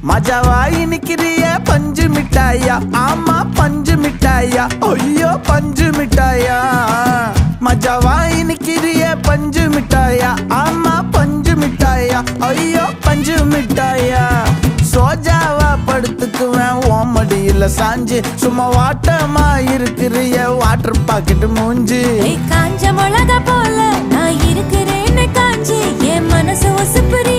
மஜாவா இனிக்கிறிய பஞ்சு மிட்டாயா, ஆமா பஞ்சு மிட்டாயா, ஐயோ பஞ்சு மிட்டாயா. மஜாவா இனிக்கிறிய பஞ்சு மிட்டாயா, ஆமா பஞ்சு மிட்டாயா, ஐயோ பஞ்சு மிட்டாயா. சோஜாவா படுத்துக்குவேன் ஓமடியில சாஞ்சு, சும்மா வாட்டமா இருக்கிறிய வாட்டர் பாக்கெட் மூஞ்சி. காஞ்ச மிளகா போல நான் இருக்கிறேன்னு காஞ்சி என் மனசு ஒசுப்புரி